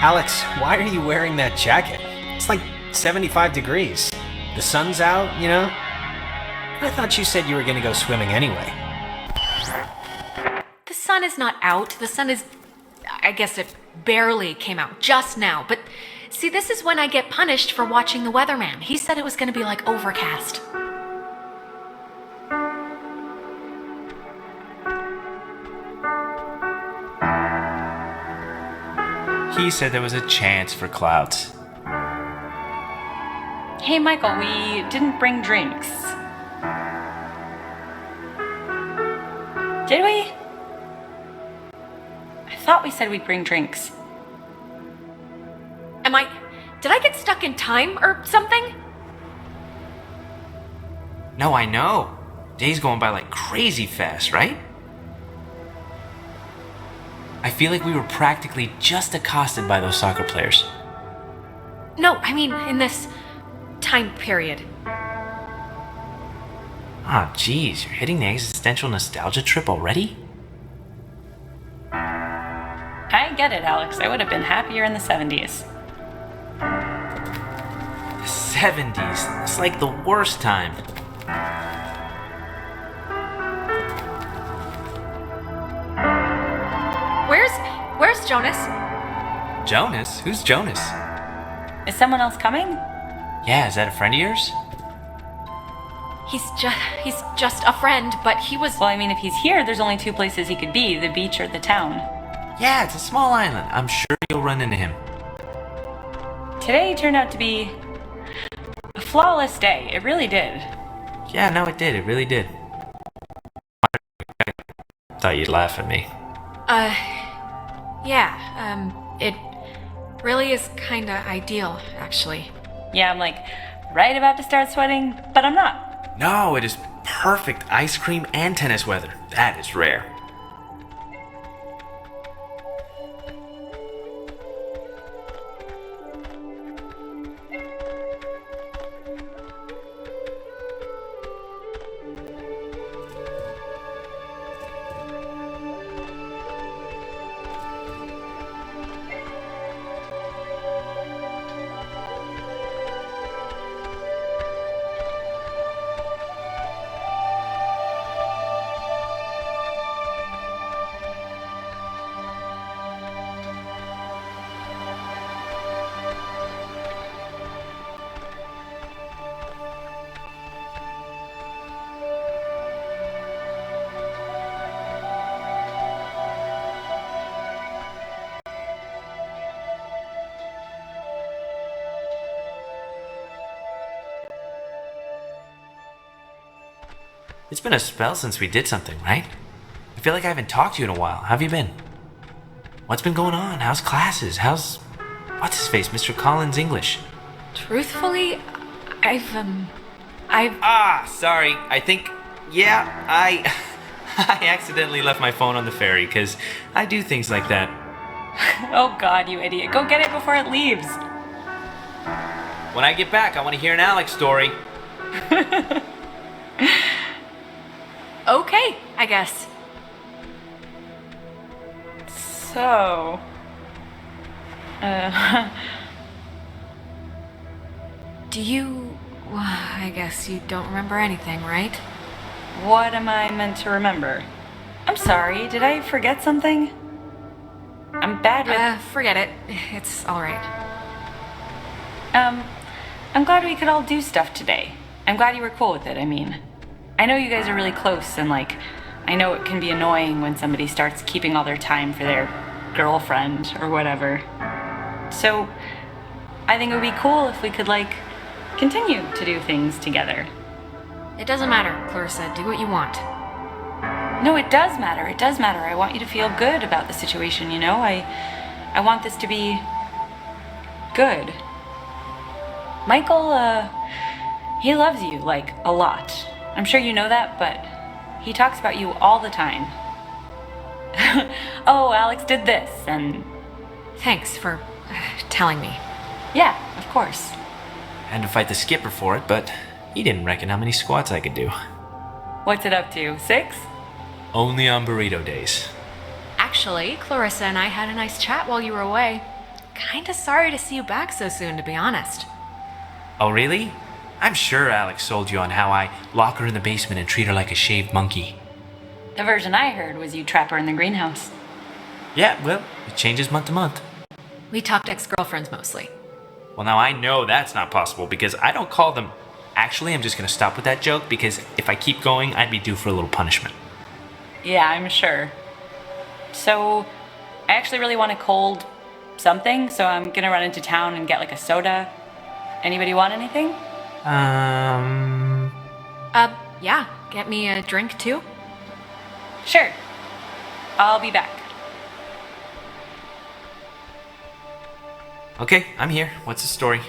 Alex, why are you wearing that jacket? It's like 75 degrees. The sun's out, you know? I thought you said you were gonna go swimming anyway. The sun is not out. The sun is... I guess it barely came out just now. But see, this is when I get punished for watching the weatherman. He said it was gonna be like overcast. He said there was a chance for clouds. Hey, Michael, we didn't bring drinks. Did we? I thought we said we'd bring drinks. Did I get stuck in time or something? No, I know. Day's going by like crazy fast, right? I feel like we were practically just accosted by those soccer players. No, I mean in this time period. Ah, geez, you're hitting the existential nostalgia trip already? I get it, Alex. I would have been happier in the 70s. The 70s. It's like the worst time. Where's Jonas? Jonas? Who's Jonas? Is someone else coming? Yeah, is that a friend of yours? He's just a friend, but he was... Well, I mean, if he's here, there's only two places he could be, the beach or the town. Yeah, it's a small island. I'm sure you'll run into him. Today turned out to be a flawless day. It really did. Yeah, no, it did. It really did. Thought you'd laugh at me. It really is kinda ideal, actually. Yeah, I'm like right about to start sweating, but I'm not. No, it is perfect ice cream and tennis weather. That is rare. It's been a spell since we did something, right? I feel like I haven't talked to you in a while. How have you been? What's been going on? How's classes? How's... what's his face? Mr. Collins English? Truthfully, I've... Sorry. I think... yeah, I... I accidentally left my phone on the ferry, because I do things like that. Oh God, you idiot. Go get it before it leaves. When I get back, I want to hear an Alex story. Okay, I guess. So... Do you... well, I guess you don't remember anything, right? What am I meant to remember? I'm sorry, did I forget something? I'm bad with... Forget it. It's alright. I'm glad we could all do stuff today. I'm glad you were cool with it, I mean. I know you guys are really close, and like, I know it can be annoying when somebody starts keeping all their time for their girlfriend or whatever. So, I think it would be cool if we could, like, continue to do things together. It doesn't matter, Clarissa. Do what you want. No, it does matter. It does matter. I want you to feel good about the situation, you know? I want this to be good. Michael, he loves you, like, a lot. I'm sure you know that, but he talks about you all the time. Oh, Alex did this, and... Thanks for telling me. Yeah, of course. I had to fight the skipper for it, but he didn't reckon how many squats I could do. What's it up to, 6? Only on burrito days. Actually, Clarissa and I had a nice chat while you were away. kinda sorry to see you back so soon, to be honest. Oh, really? I'm sure Alex sold you on how I lock her in the basement and treat her like a shaved monkey. The version I heard was you trap her in the greenhouse. Yeah, well, it changes month to month. We talked ex-girlfriends mostly. Well, now I know that's not possible because I don't call them. Actually, I'm just gonna stop with that joke because if I keep going, I'd be due for a little punishment. Yeah, I'm sure. So, I actually really want a cold something, so I'm gonna run into town and get like a soda. Anybody want anything? Yeah, get me a drink too? Sure. I'll be back. Okay, I'm here. What's the story?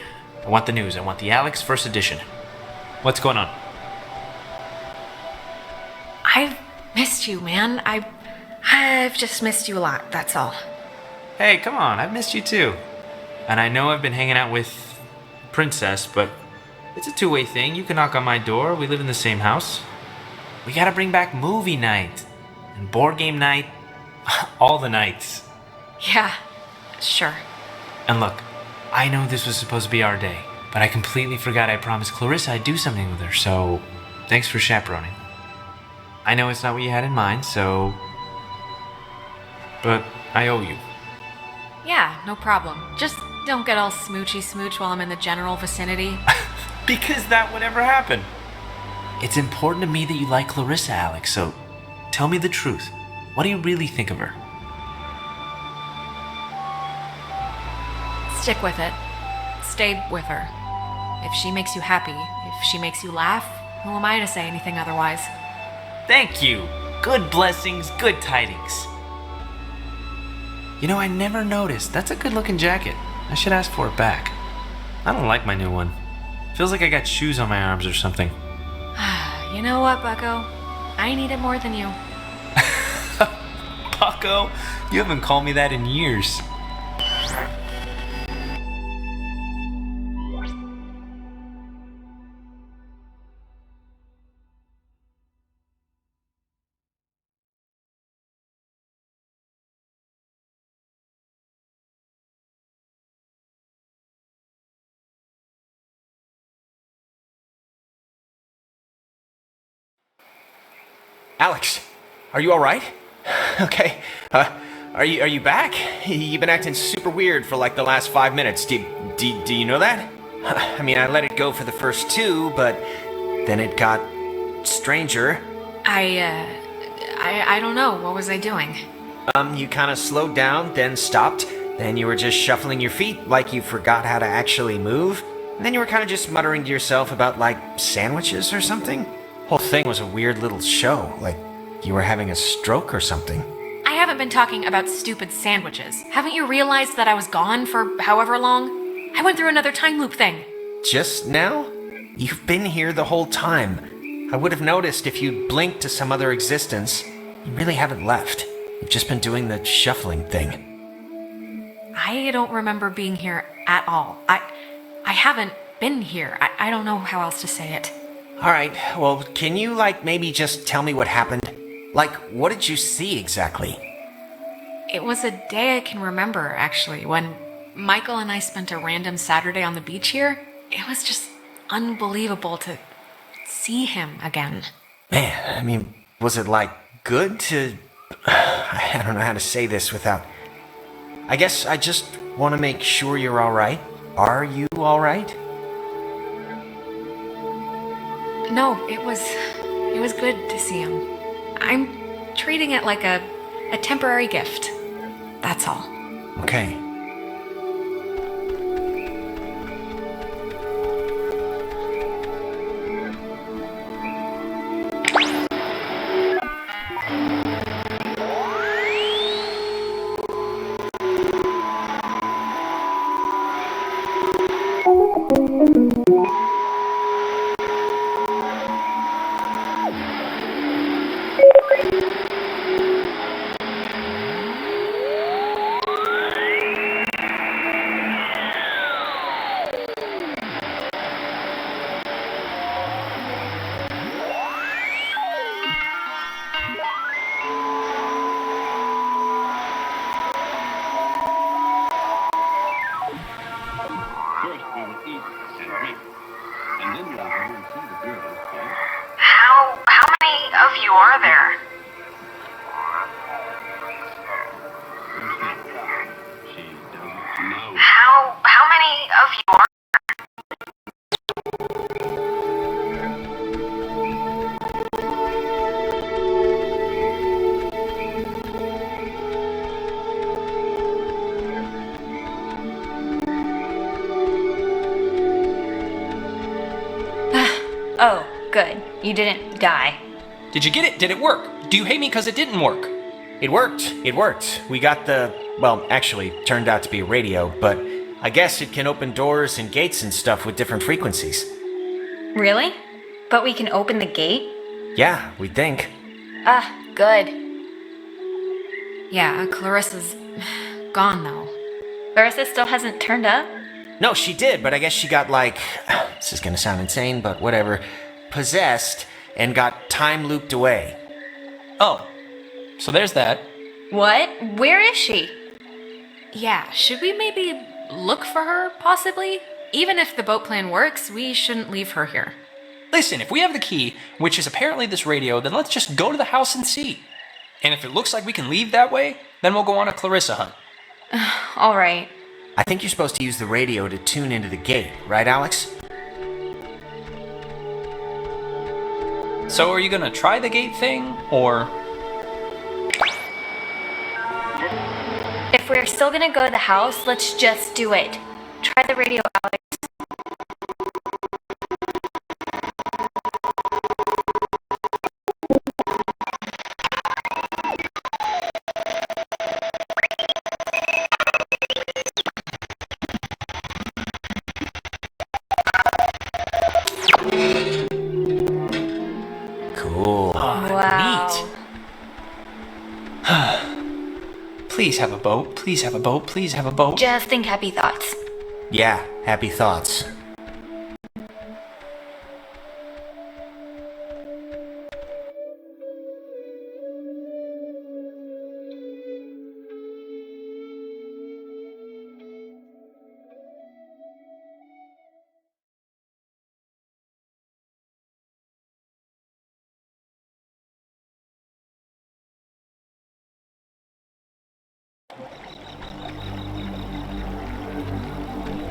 I want the news. I want the Alex first edition. What's going on? I've missed you, man. I've just missed you a lot, that's all. Hey, come on. I've missed you too. And I know I've been hanging out with Princess, but it's a two-way thing. You can knock on my door. We live in the same house. We gotta bring back movie night and board game night. All the nights. Yeah, sure. And look, I know this was supposed to be our day, but I completely forgot I promised Clarissa I'd do something with her, so thanks for chaperoning. I know it's not what you had in mind, so... but I owe you. Yeah, no problem. Just don't get all smoochy smooch while I'm in the general vicinity. Because that would never happen. It's important to me that you like Clarissa, Alex, so tell me the truth. What do you really think of her? Stick with it. Stay with her. If she makes you happy, if she makes you laugh, who am I to say anything otherwise? Thank you. Good blessings, good tidings. You know, I never noticed. That's a good-looking jacket. I should ask for it back. I don't like my new one. Feels like I got shoes on my arms or something. You know what, Bucko? I need it more than you. Bucko? You haven't called me that in years. Alex, are you all right? Okay. Are you back? You've been acting super weird for like the last 5 minutes. Do you know that? I mean, I let it go for the first 2, but then it got stranger. I don't know. What was I doing? You kind of slowed down, then stopped. Then you were just shuffling your feet like you forgot how to actually move. And then you were kind of just muttering to yourself about like sandwiches or something. Whole thing was a weird little show, like you were having a stroke or something. I haven't been talking about stupid sandwiches. Haven't you realized that I was gone for however long? I went through another time loop thing. Just now? You've been here the whole time. I would have noticed if you'd blinked to some other existence. You really haven't left. You've just been doing the shuffling thing. I don't remember being here at all. I haven't been here. I don't know how else to say it. Alright, well, can you, maybe just tell me what happened? What did you see exactly? It was a day I can remember, actually, when Michael and I spent a random Saturday on the beach here. It was just unbelievable to see him again. Man, I mean, was it, good to... I don't know how to say this without... I guess I just want to make sure you're alright. Are you alright? No, it was good to see him. I'm treating it like a temporary gift. That's all. Okay. you are there. How many of you are? Oh, good. You didn't die. Did you get it? Did it work? Do you hate me because it didn't work? It worked. It worked. We got the, well, actually, turned out to be a radio, but I guess it can open doors and gates and stuff with different frequencies. Really? But we can open the gate? Yeah, we think. Good. Yeah, Clarissa's gone though. Larissa still hasn't turned up? No, she did, but I guess she got like, this is gonna sound insane, but whatever, possessed and got time looped away. Oh, so there's that. What? Where is she? Yeah, should we maybe look for her, possibly? Even if the boat plan works, we shouldn't leave her here. Listen, if we have the key, which is apparently this radio, then let's just go to the house and see. And if it looks like we can leave that way, then we'll go on a Clarissa hunt. All right. I think you're supposed to use the radio to tune into the gate, right, Alex? So are you gonna try the gate thing, or? If we're still gonna go to the house, let's just do it. Try the radio, Alex. Cool. Wow. Neat. Please have a boat. Please have a boat. Please have a boat. Just think happy thoughts. Yeah, happy thoughts.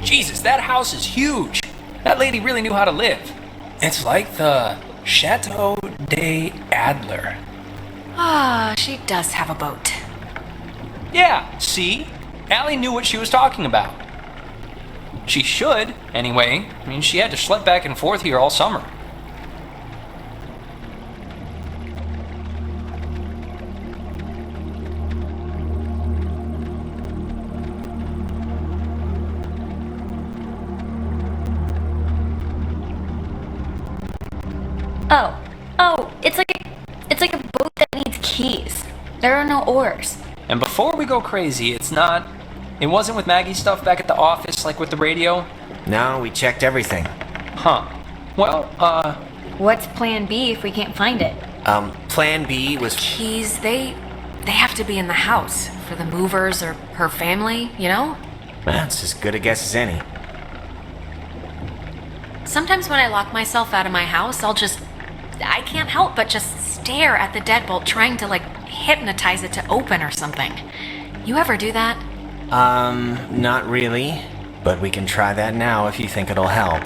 Jesus, that house is huge. That lady really knew how to live. It's like the Chateau de Adler. Ah, she does have a boat. Yeah, see? Allie knew what she was talking about. She should, anyway. I mean, she had to schlep back and forth here all summer. Oh, it's like a boat that needs keys. There are no oars. And before we go crazy, it wasn't with Maggie's stuff back at the office like with the radio? No, we checked everything. Huh. Well, What's plan B if we can't find it? Plan B was... Keys, they have to be in the house for the movers or her family, you know? That's as good a guess as any. Sometimes when I lock myself out of my house, I can't help but just stare at the deadbolt trying to like hypnotize it to open or something. You ever do that? Not really. But we can try that now if you think it'll help.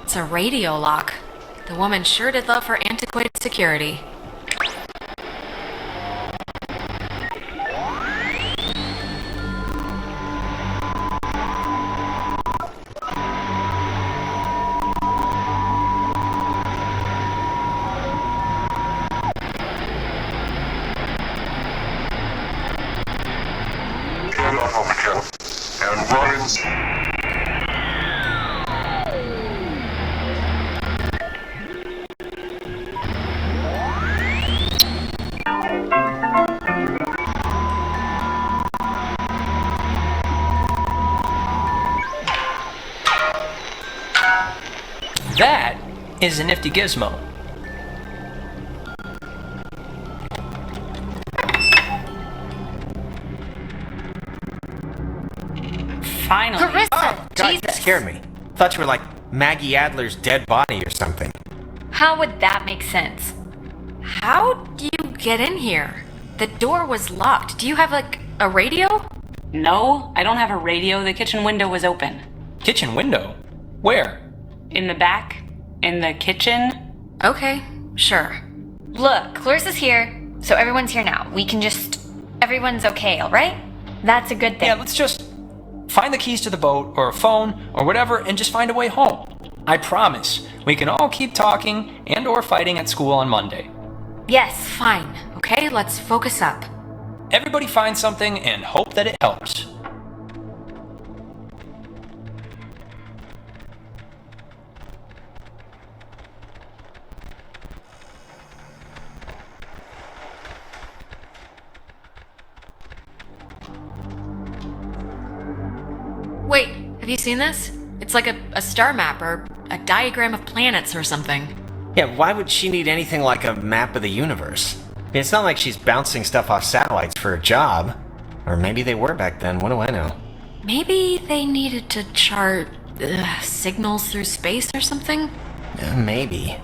It's a radio lock. The woman sure did love her antiquated security. And running. That is a nifty gizmo. Finally. Clarissa, God, you Jesus. scared me. Thought you were like Maggie Adler's dead body or something. How would that make sense? How do you get in here? The door was locked. Do you have, like, a radio? No, I don't have a radio. The kitchen window was open. Kitchen window? Where? In the back? In the kitchen? Okay, sure. Look, Clarissa's here, so everyone's here now. We can just... Everyone's okay, alright? That's a good thing. Yeah, let's just find the keys to the boat or a phone or whatever and just find a way home. I promise we can all keep talking and or fighting at school on Monday. Yes. Fine, okay? Let's focus up. Everybody find something and hope that it helps. Wait, have you seen this? It's like a star map or a diagram of planets or something. Yeah, why would she need anything like a map of the universe? I mean, it's not like she's bouncing stuff off satellites for a job. Or maybe they were back then, what do I know? Maybe they needed to chart signals through space or something? Yeah, maybe.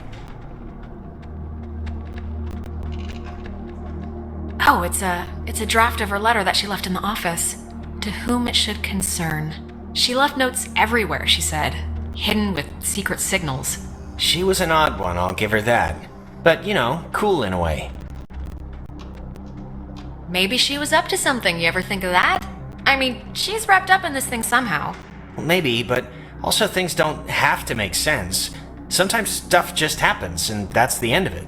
Oh, it's a draft of her letter that she left in the office. To whom it should concern. She left notes everywhere, she said, hidden with secret signals. She was an odd one, I'll give her that. But, you know, cool in a way. Maybe she was up to something, you ever think of that? I mean, she's wrapped up in this thing somehow. Well, maybe, but also things don't have to make sense. Sometimes stuff just happens, and that's the end of it.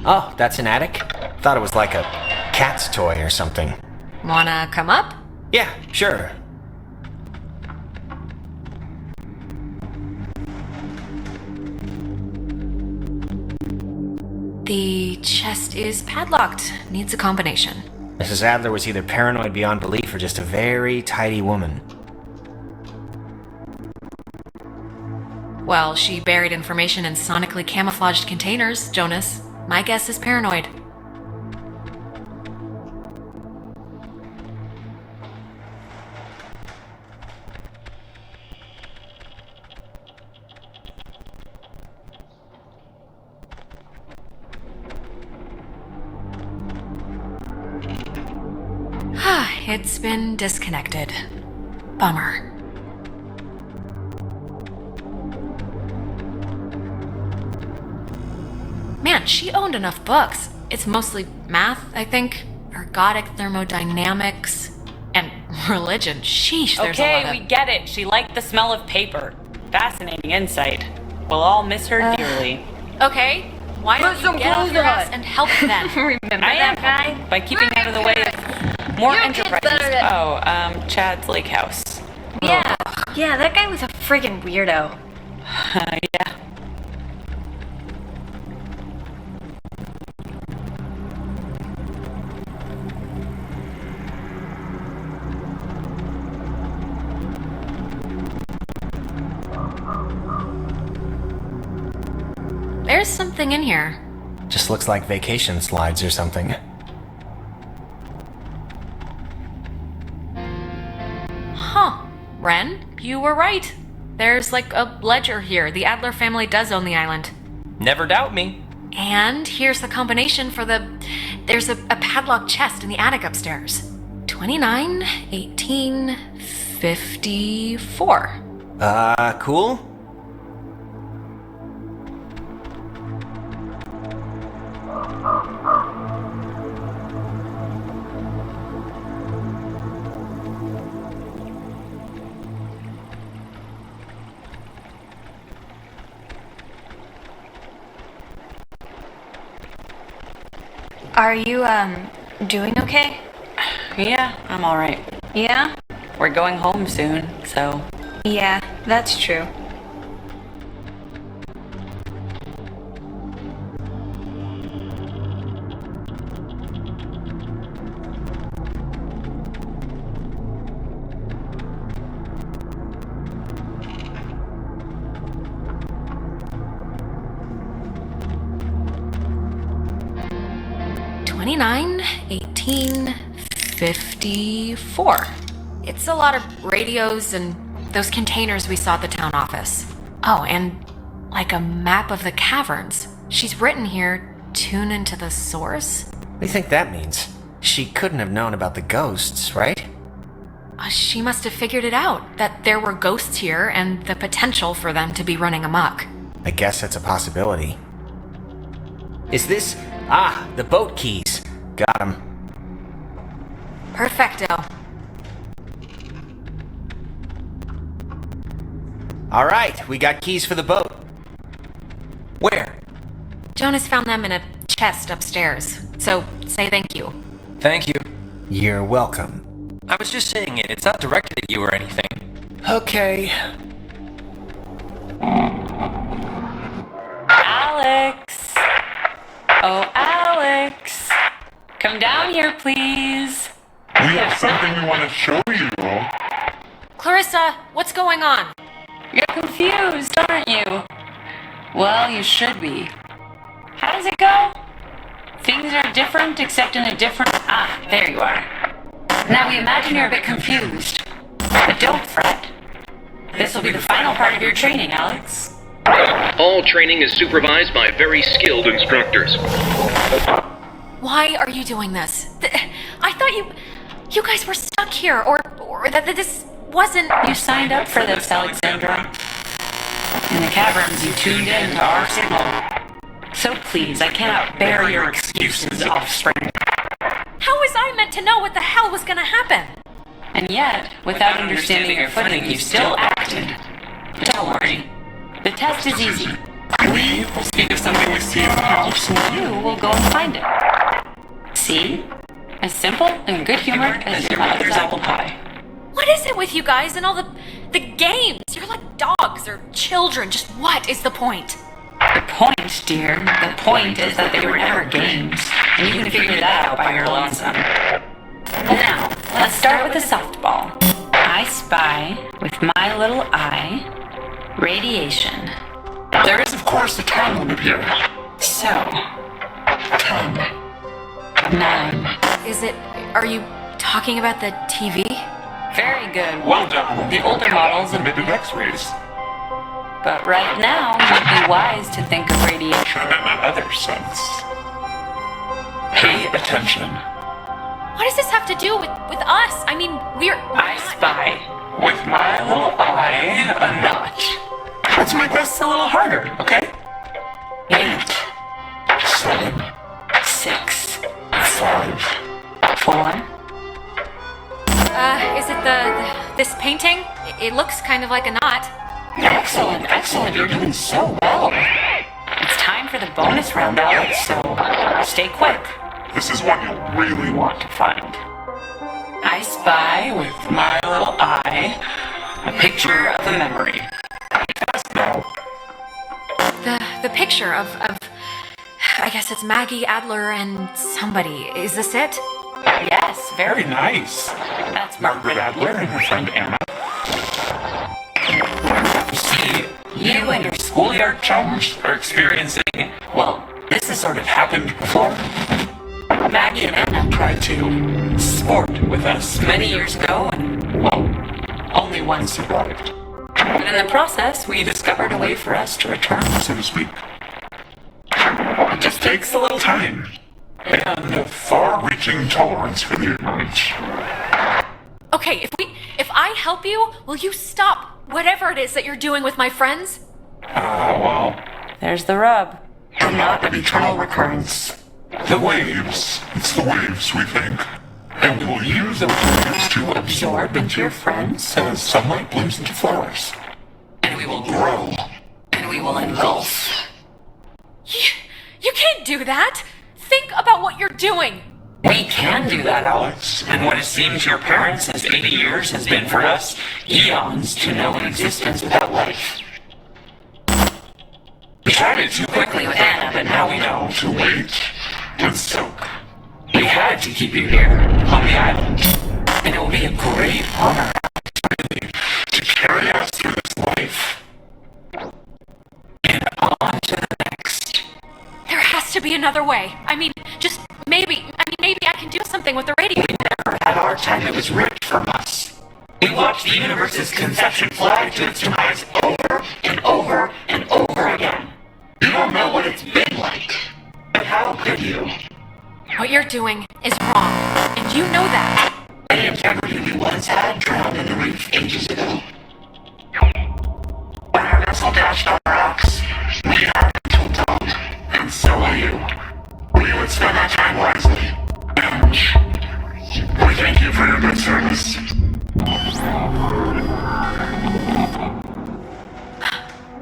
Oh, that's an attic? Thought it was like a cat's toy or something. Wanna come up? Yeah, sure. The chest is padlocked. Needs a combination. Mrs. Adler was either paranoid beyond belief or just a very tidy woman. Well, she buried information in sonically camouflaged containers, Jonas. My guess is paranoid. It's been disconnected. Bummer. Man, she owned enough books. It's mostly math, I think, ergodic thermodynamics, and religion. Sheesh, there's a lot Okay, of... we get it. She liked the smell of paper. Fascinating insight. We'll all miss her dearly. Okay, why don't you get off your ass and help then? Remember I am that guy? by keeping out of the way of more Your kid's enterprises. better than- Chad's Lake House. Yeah. Yeah, that guy was a friggin' weirdo. Yeah. There's something in here. Just looks like vacation slides or something. Huh. Ren, you were right. There's like a ledger here. The Adler family does own the island. Never doubt me. And here's the combination for the... There's a padlocked chest in the attic upstairs. 29, 18, 54. Cool? Are you, doing okay? Yeah, I'm alright. Yeah? We're going home soon, so. Yeah, that's true. 29, 18, 54. It's a lot of radios and those containers we saw at the town office. Oh, and like a map of the caverns. She's written here, tune into the source. What do you think that means? She couldn't have known about the ghosts, right? She must have figured it out, that there were ghosts here and the potential for them to be running amok. I guess that's a possibility. Is this... Ah, the boat keys. Got 'em. Perfecto. Alright, we got keys for the boat. Where? Jonas found them in a chest upstairs, so say thank you. Thank you. You're welcome. I was just saying it. It's not directed at you or anything. Okay. Alex! Oh, Alex! Come down here, please. We have something we want to show you. Clarissa, what's going on? You're confused, aren't you? Well, you should be. How does it go? Things are different except in a different... Ah, there you are. Now we imagine you're a bit confused. But don't fret. This will be the final part of your training, Alex. All training is supervised by very skilled instructors. Why are you doing this? I thought you guys were stuck here, or that this wasn't... You signed up for this, Alexandra. In the caverns, you tuned in to our signal. So please, I cannot bear your excuses, offspring. How was I meant to know what the hell was gonna happen? And yet, without understanding your footing, you still acted. But don't worry. The test is easy. We will speak of something we see in the house. You will go and find it. See? As simple and good-humored as your mother's apple pie. What is it with you guys and all the games? You're like dogs or children. Just what is the point? The point, dear, the point is that they were never games, and you can figure that out by your lonesome. Now, let's start with the softball. I spy, with my little eye, radiation. There is, of course, a time limit here. So, 10. 9. Is it... Are you talking about the TV? Very good. Well done. The older models of... Emitted X-rays. But right now, you'd be wise to think of radiation. In another sense. Pay attention. What does this have to do with us? I mean, we're I not- spy. With my little eye, a notch. Let's make this a little harder, okay? 8, 7, 6, 5. 4. Is it this painting? It looks kind of like a knot. Excellent, excellent. You're doing so well. It's time for the bonus round, Alex, so stay quick. This is one you'll really want to find. I spy with my little eye a picture of a memory. Fast now. The picture of I guess it's Maggie Adler and somebody. Is this it? Yes, very. Very nice. That's Margaret Adler and her friend Anna. You see, you and your schoolyard chums are experiencing, well, this has sort of happened before. Maggie and Anna tried to sport with us many years ago, and, well, only one survived. But in the process, We discovered a way for us to return, so to speak. It just takes a little time. And a far-reaching tolerance for the ignorance. Okay, if I help you, will you stop whatever it is that you're doing with my friends? Well, there's the rub. and not an eternal recurrence. The waves. It's the waves, we think. And we will use those waves to absorb into your friends as sunlight blooms into flowers. And we will grow. And we will engulf. You can't do that. Think about what you're doing. We can do that, Alex. And what it seems your parents' as 80 years has been for us, eons to know an existence without life. We tried it too quickly with Anna, but now we know to wait with Silk. We had to keep you here, on the island. And it will be a great honor, really, to carry us through this life. And on to the next. There has to be another way. I mean, just maybe. I mean, do something with the radio. Had our time, it was ripped from us. We watched the universe's conception fly to its demise over and over and over again. You don't know what it's been like. But how could you? What you're doing is wrong, and you know that. Any integrity we once had drowned in the reef ages ago. When our vessel dashed on rocks, we had until dawn, and so are you. We would spend that time wisely, and we thank you for your good service.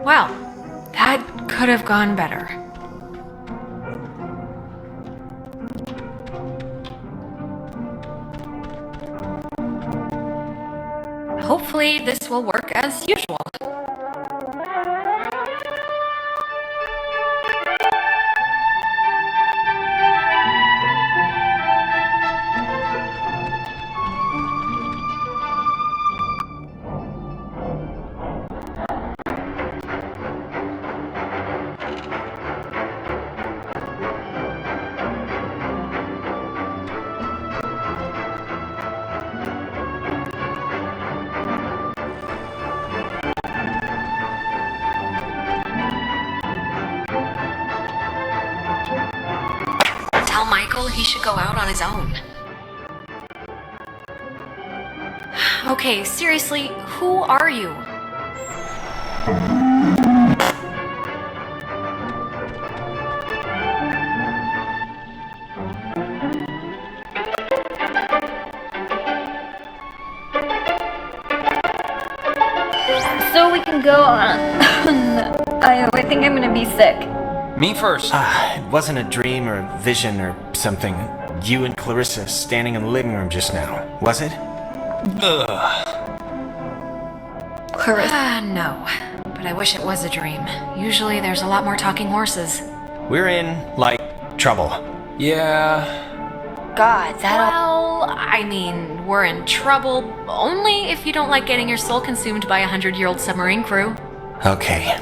Well, that could have gone better. Hopefully, this will work as usual. Tell Michael he should go out on his own. Okay, seriously, who are you? So we can go on. I think I'm gonna be sick. Me first. It wasn't a dream or a vision or something. You and Clarissa standing in the living room just now, was it? Clarissa. No. But I wish it was a dream. Usually there's a lot more talking horses. We're in, trouble. Yeah. God, that all. Well, I mean, we're in trouble only if you don't like getting your soul consumed by a 100-year-old submarine crew. Okay.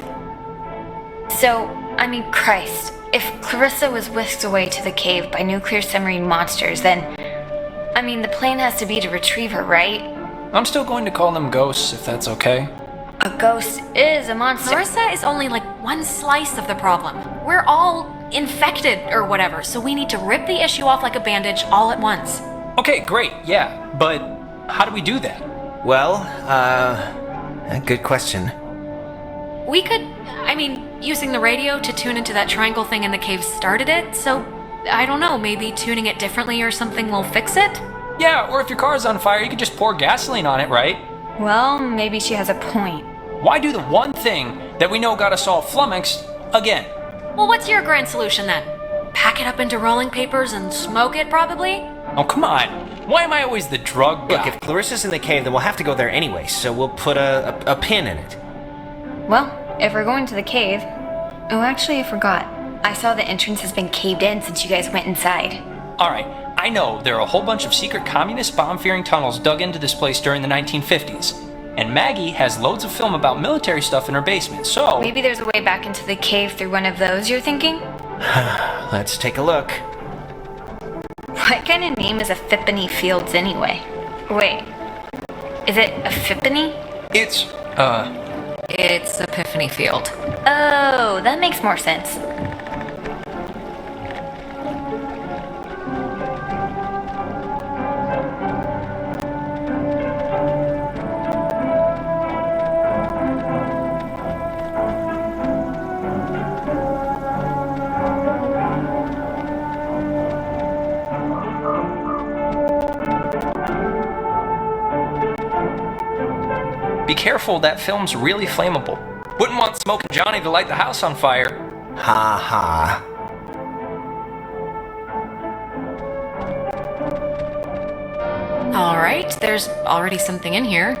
So, I mean, Christ. If Clarissa was whisked away to the cave by nuclear submarine monsters, then. I mean, the plan has to be to retrieve her, right? I'm still going to call them ghosts, if that's okay. A ghost is a monster. Clarissa is only one slice of the problem. We're all infected or whatever, so we need to rip the issue off like a bandage all at once. Okay, great, yeah. But how do we do that? Well, a good question. We could, using the radio to tune into that triangle thing in the cave started it, so I don't know, maybe tuning it differently or something will fix it? Yeah, or if your car's on fire, you could just pour gasoline on it, right? Well, maybe she has a point. Why do the one thing that we know got us all flummoxed again? Well, what's your grand solution then? Pack it up into rolling papers and smoke it, probably? Oh, come on. Why am I always the drug guy? Look, if Clarissa's in the cave, then we'll have to go there anyway, so we'll put a pin in it. Well, if we're going to the cave. Oh, actually, I forgot. I saw the entrance has been caved in since you guys went inside. Alright, I know there are a whole bunch of secret communist bomb-fearing tunnels dug into this place during the 1950s. And Maggie has loads of film about military stuff in her basement, so... Maybe there's a way back into the cave through one of those, you're thinking? Let's take a look. What kind of name is a Fippany Fields anyway? Wait, is it a Fippany? It's Epiphany Field. Oh, that makes more sense. Be careful, that film's really flammable. Wouldn't want Smoking Johnny to light the house on fire. Ha ha. Alright, there's already something in here.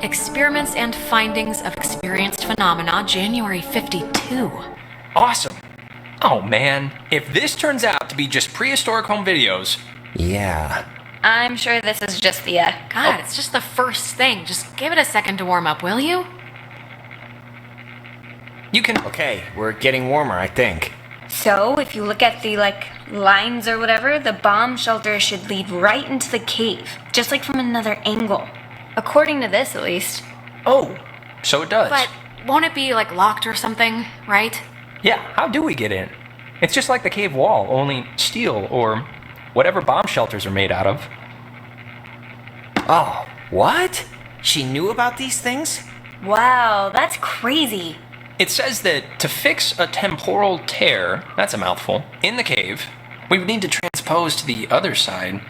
Experiments and Findings of Experienced Phenomena, January 52. Awesome. Oh man, if this turns out to be just prehistoric home videos... Yeah. I'm sure this is just the, God, it's just the first thing. Just give it a second to warm up, will you? You can... Okay, we're getting warmer, I think. So, if you look at the, lines or whatever, the bomb shelter should lead right into the cave, just like from another angle. According to this, at least. Oh, so it does. But won't it be like locked or something, right? Yeah, how do we get in? It's just like the cave wall, only steel or whatever bomb shelters are made out of. Oh, what? She knew about these things? Wow, that's crazy. It says that to fix a temporal tear, that's a mouthful, in the cave, we would need to transpose to the other side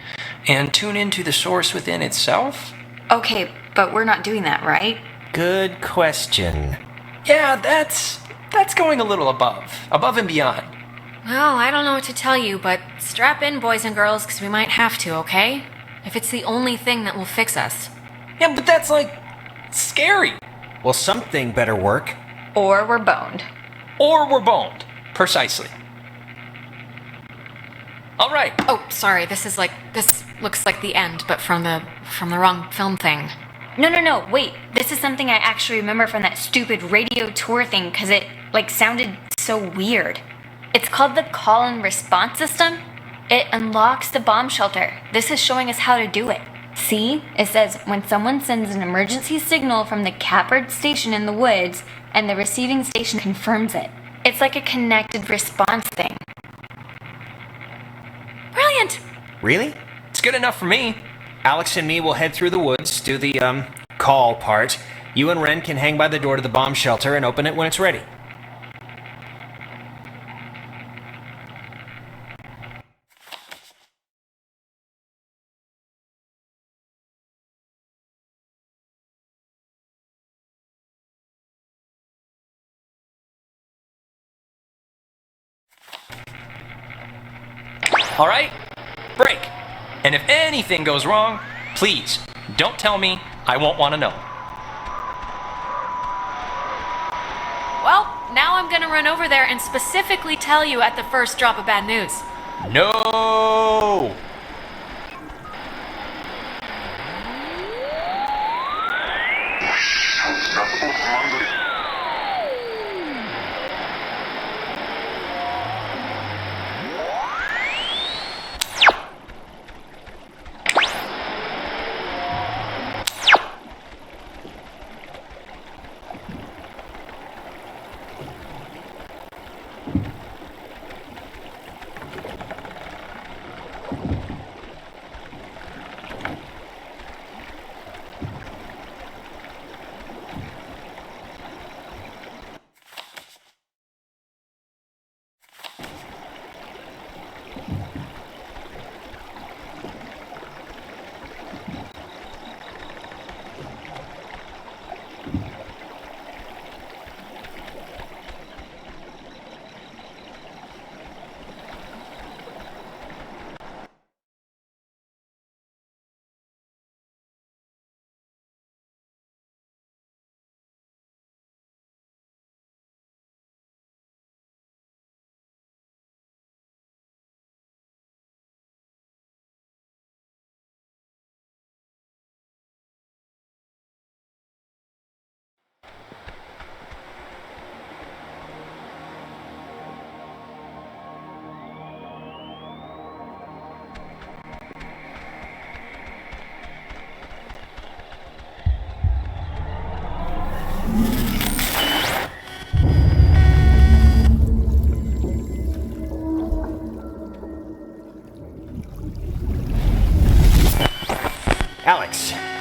and tune into the source within itself? Okay, but we're not doing that, right? Good question. Yeah, that's going a little above and beyond. Well, I don't know what to tell you, but strap in, boys and girls, because we might have to, okay? If it's the only thing that will fix us. Yeah, but that's like scary. Well, something better work. Or we're boned. Or we're boned. Precisely. All right. Oh, sorry, this looks like the end, but from the wrong film thing. No, wait. This is something I actually remember from that stupid radio tour thing, because it, sounded so weird. It's called the call and response system. It unlocks the bomb shelter. This is showing us how to do it. See? It says, when someone sends an emergency signal from the capped station in the woods, and the receiving station confirms it. It's like a connected response thing. Brilliant! Really? It's good enough for me. Alex and me will head through the woods, do the, call part. You and Ren can hang by the door to the bomb shelter and open it when it's ready. All right? Break. And if anything goes wrong, please don't tell me. I won't want to know. Well, now I'm gonna run over there and specifically tell you at the first drop of bad news. No!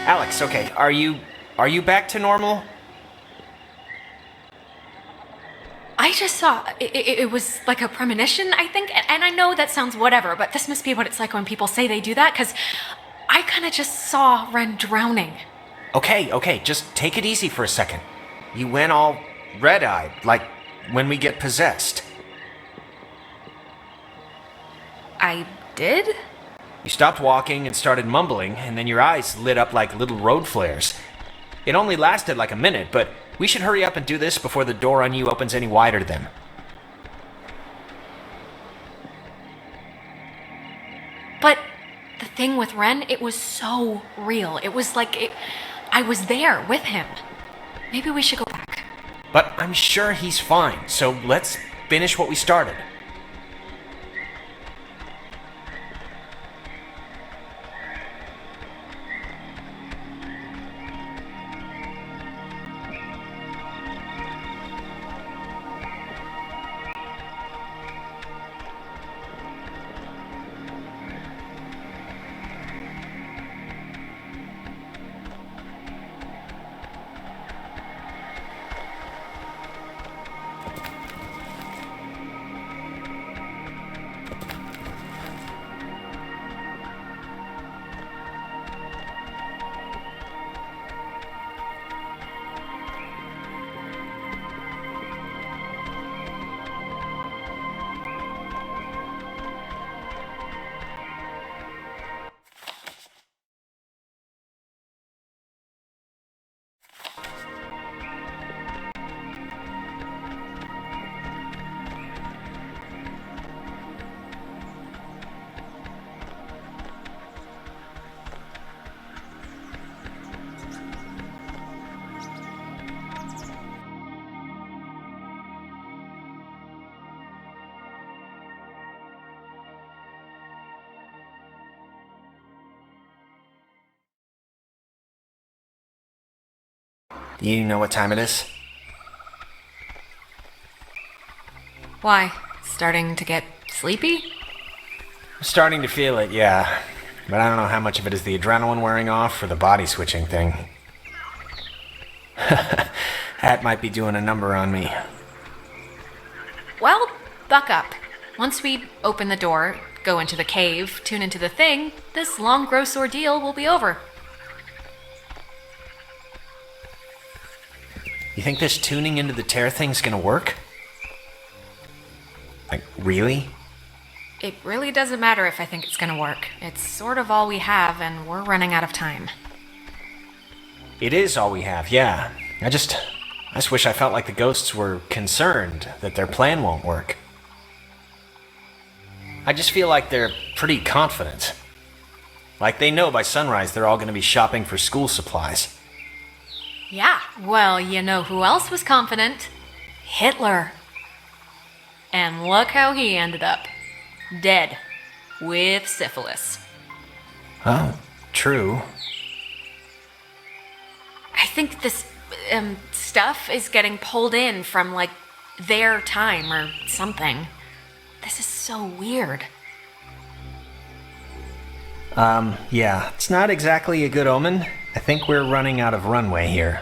Alex, okay, are you back to normal? I just saw, it was like a premonition, I think, and I know that sounds whatever, but this must be what it's like when people say they do that, because I kind of just saw Ren drowning. Okay, just take it easy for a second. You went all red-eyed, like when we get possessed. I did? You stopped walking and started mumbling, and then your eyes lit up like little road flares. It only lasted like a minute, but we should hurry up and do this before the door on you opens any wider then. But the thing with Ren, it was so real. It was like I was there with him. Maybe we should go back. But I'm sure he's fine, so let's finish what we started. Do you know what time it is? Why? Starting to get sleepy? I'm starting to feel it, yeah. But I don't know how much of it is the adrenaline wearing off or the body switching thing. That might be doing a number on me. Well, buck up. Once we open the door, go into the cave, tune into the thing, this long, gross ordeal will be over. You think this tuning into the tear thing's gonna work? Like, really? It really doesn't matter if I think it's gonna work. It's sort of all we have, and we're running out of time. It is all we have, yeah. I just wish I felt like the ghosts were concerned that their plan won't work. I just feel like they're pretty confident. Like they know by sunrise they're all gonna be shopping for school supplies. Yeah, well, you know who else was confident? Hitler. And look how he ended up. Dead. With syphilis. Oh, true. I think this, stuff is getting pulled in from, like, their time or something. This is so weird. Yeah, it's not exactly a good omen. I think we're running out of runway here.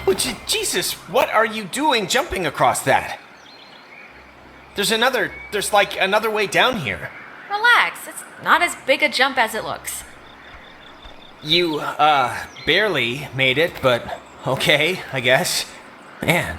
Oh, Jesus, what are you doing jumping across that? There's like another way down here. Relax, it's not as big a jump as it looks. You, barely made it, but okay, I guess. Man.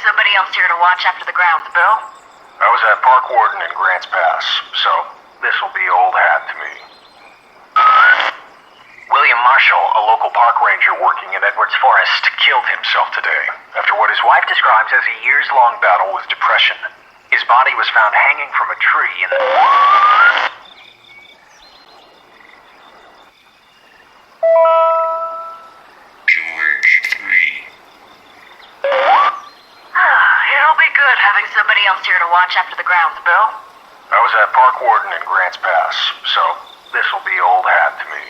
Somebody else here to watch after the grounds, Bill? I was at Park Warden in Grants Pass, so this'll be old hat to me. William Marshall, a local park ranger working in Edwards Forest, killed himself today after what his wife describes as a years-long battle with depression. His body was found hanging from a tree in the... It'll be good having somebody else here to watch after the grounds, Bill. I was at Park Warden in Grants Pass, so this'll be old hat to me.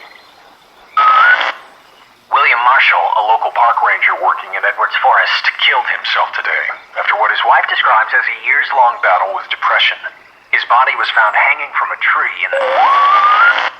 William Marshall, a local park ranger working in Edwards Forest, killed himself today after what his wife describes as a years-long battle with depression. His body was found hanging from a tree in the...